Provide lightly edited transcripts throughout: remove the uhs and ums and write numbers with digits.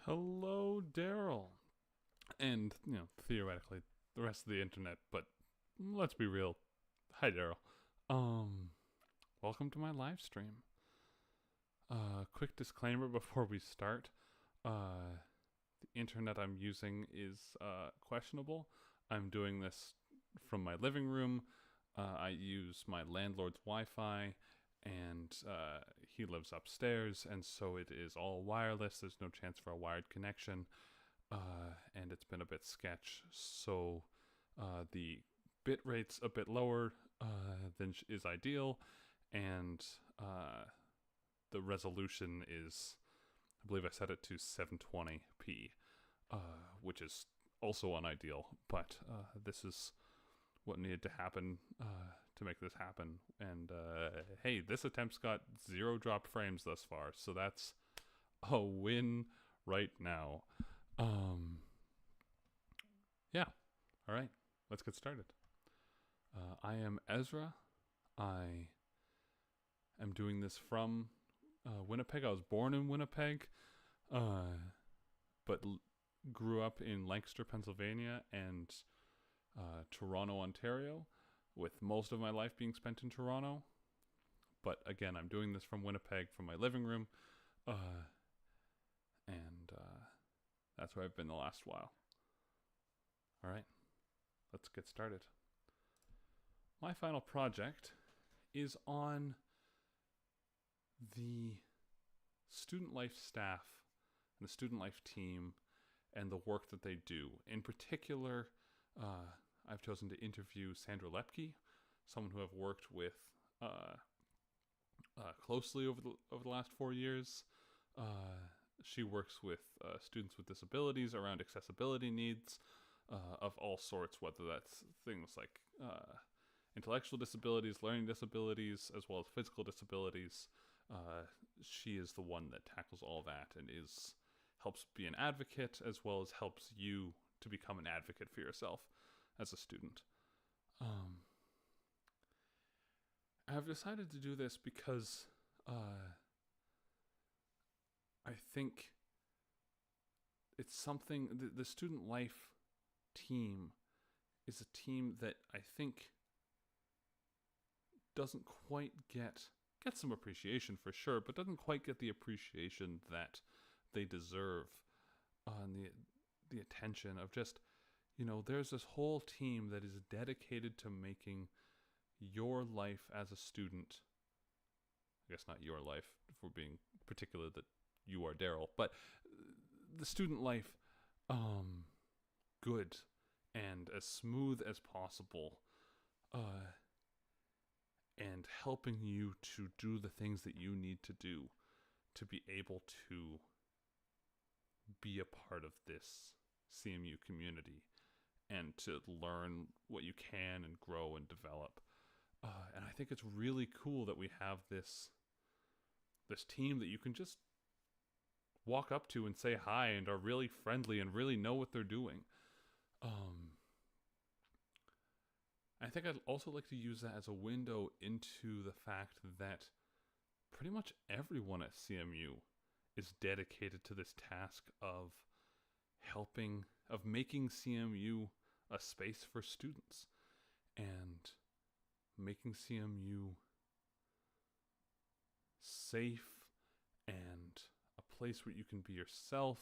Hello, Daryl. And, theoretically, the rest of the internet, but let's be real. Hi, Daryl. Um, Welcome to my live stream. Quick disclaimer before we start. Uh, the internet I'm using is questionable. I'm doing this from my living room. I use my landlord's Wi Fi, and he lives upstairs, and so it is all wireless. There's no chance for a wired connection. And it's been a bit sketch. So the bit rate's a bit lower than is ideal, and the resolution is, I believe I set it to 720p, which is also unideal. But this is what needed to happen to make this happen. And hey, this attempt's got 0 dropped frames thus far, so that's a win right now. Um, yeah. All right. Let's get started. I am Ezra. I am doing this from Winnipeg. I was born in Winnipeg, but grew up in Lancaster, Pennsylvania, and Toronto, Ontario, with most of my life being spent in Toronto. But again, I'm doing this from Winnipeg, from my living room, and that's where I've been the last while. All right, let's get started. My final project is on the student life staff and the student life team and the work that they do. In particular, I've chosen to interview Sandra Lepke, someone who I've worked with closely over the last 4 years. She works with students with disabilities around accessibility needs of all sorts, whether that's things like intellectual disabilities, learning disabilities, as well as physical disabilities. She is the one that tackles all that and helps be an advocate, as well as helps you to become an advocate for yourself as a student. I've decided to do this because I think it's something, the student life team is a team that I think doesn't quite get some appreciation for sure, but doesn't quite get the appreciation that they deserve, and the attention of just, there's this whole team that is dedicated to making your life as a student, I guess not your life, if we're being particular that you are Daryl, but the student life good and as smooth as possible, and helping you to do the things that you need to do to be able to be a part of this CMU community and to learn what you can and grow and develop. And I think it's really cool that we have this team that you can just walk up to and say hi and are really friendly and really know what they're doing. I think I'd also like to use that as a window into the fact that pretty much everyone at CMU is dedicated to this task of making CMU a space for students and making CMU safe and a place where you can be yourself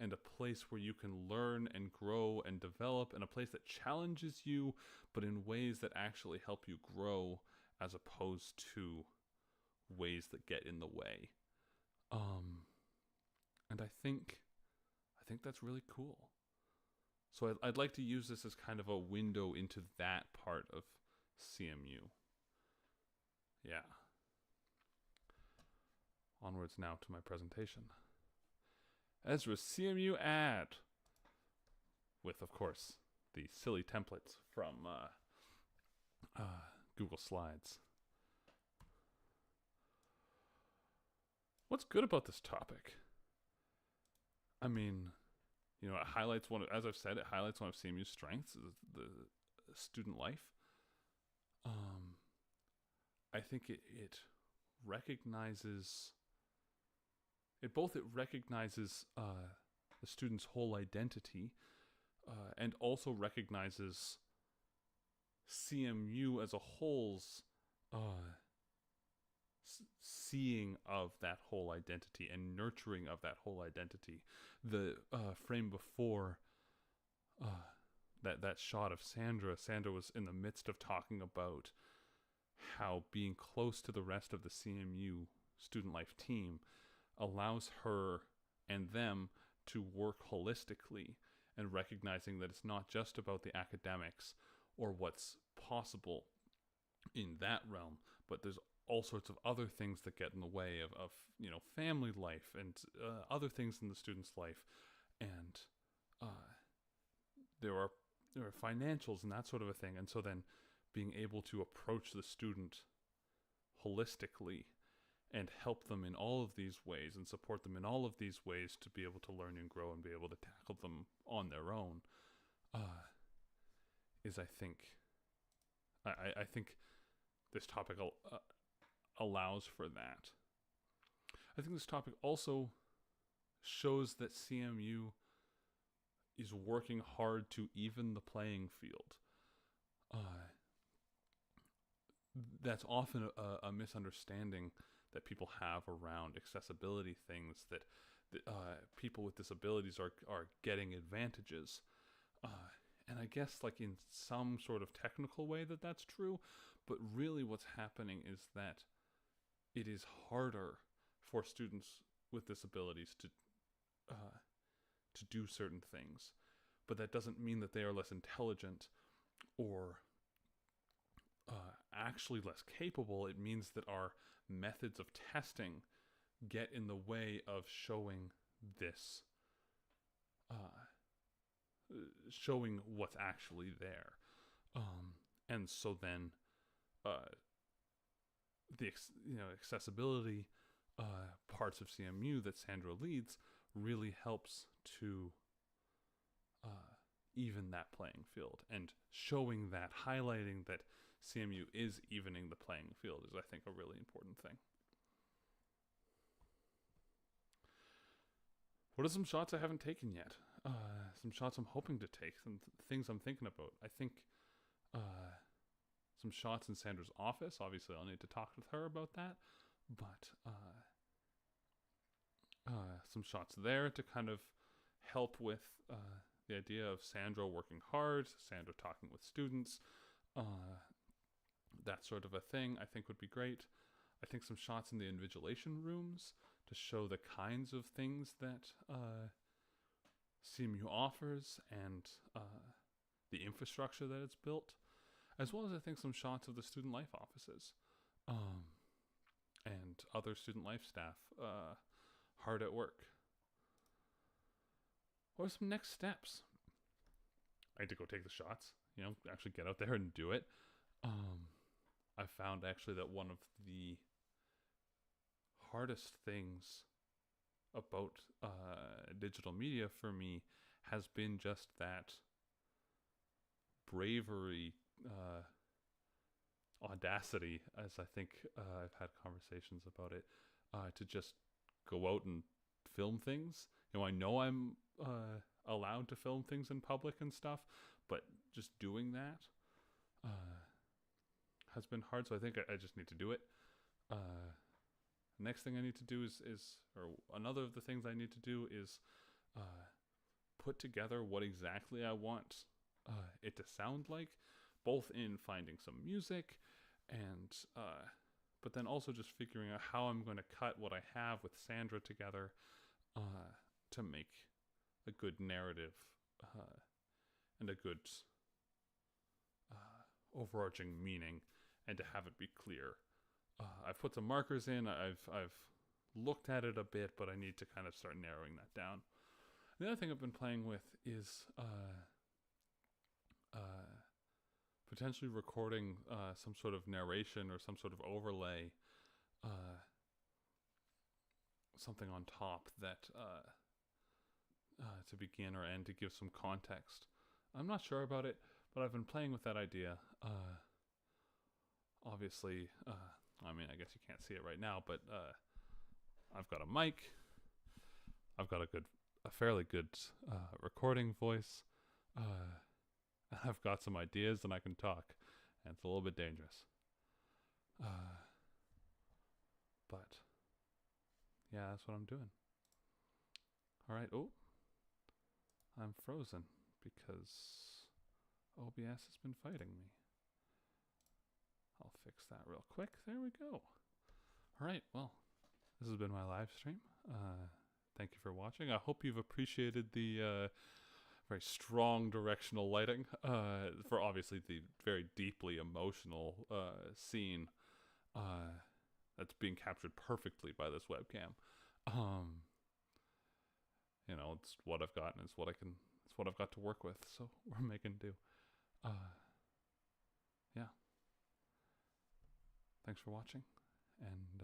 and a place where you can learn and grow and develop, and a place that challenges you, but in ways that actually help you grow as opposed to ways that get in the way. And I think that's really cool. So I'd like to use this as kind of a window into that part of CMU. Yeah. Onwards now to my presentation. Ezra's CMU ad. With, of course, the silly templates from Google Slides. What's good about this topic? I mean, it highlights as I've said, it highlights one of CMU's strengths, is the student life. I think it recognizes... It recognizes the student's whole identity, and also recognizes CMU as a whole's seeing of that whole identity and nurturing of that whole identity. The frame before that shot of Sandra was in the midst of talking about how being close to the rest of the CMU student life team allows her and them to work holistically, and recognizing that it's not just about the academics or what's possible in that realm, but there's all sorts of other things that get in the way of family life and other things in the student's life, and there are financials and that sort of a thing. And so then being able to approach the student holistically and help them in all of these ways and support them in all of these ways to be able to learn and grow and be able to tackle them on their own is, I think, I think this topic allows for that. I think this topic also shows that CMU is working hard to even the playing field. That's often a misunderstanding that people have around accessibility things, that people with disabilities are getting advantages. And I guess like in some sort of technical way that's true, but really what's happening is that it is harder for students with disabilities to do certain things. But that doesn't mean that they are less intelligent or actually less capable. It means that our methods of testing get in the way of showing this, showing what's actually there. And so then the accessibility parts of CMU that Sandra leads really helps to even that playing field, and showing that, highlighting that CMU is evening the playing field is, I think, a really important thing. What are some shots I haven't taken yet? Some shots I'm hoping to take, some things I'm thinking about. I think some shots in Sandra's office. Obviously, I'll need to talk with her about that, but some shots there to kind of help with the idea of Sandra working hard, Sandra talking with students, that sort of a thing, I think would be great. I think some shots in the invigilation rooms to show the kinds of things that CMU offers and the infrastructure that it's built, as well as I think some shots of the student life offices and other student life staff hard at work. What are some next steps? I had to go take the shots, actually get out there and do it. I found actually that one of the hardest things about digital media for me has been just that bravery, audacity, as I think I've had conversations about it, to just go out and film things. I know I'm allowed to film things in public and stuff, but just doing that has been hard. So I think I just need to do it. Next thing I need to do or another of the things I need to do is put together what exactly I want it to sound like, both in finding some music and but then also just figuring out how I'm going to cut what I have with Sandra together to make a good narrative and a good overarching meaning, and to have it be clear. I've put some markers in. I've looked at it a bit, but I need to kind of start narrowing that down. The other thing I've been playing with is potentially recording some sort of narration or some sort of overlay, something on top that to begin or end to give some context. I'm not sure about it, but I've been playing with that idea. Obviously, I guess you can't see it right now, but I've got a mic. I've got a fairly good recording voice. I've got some ideas and I can talk, and it's a little bit dangerous. But yeah, that's what I'm doing. All right. Oh, I'm frozen because OBS has been fighting me. I'll fix that real quick. There we go. All right. Well, this has been my live stream. Thank you for watching. I hope you've appreciated the very strong directional lighting for obviously the very deeply emotional scene that's being captured perfectly by this webcam. You know, it's what I've got, and it's what I've got to work with. So we're making do. Yeah. Thanks for watching, and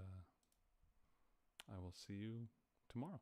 I will see you tomorrow.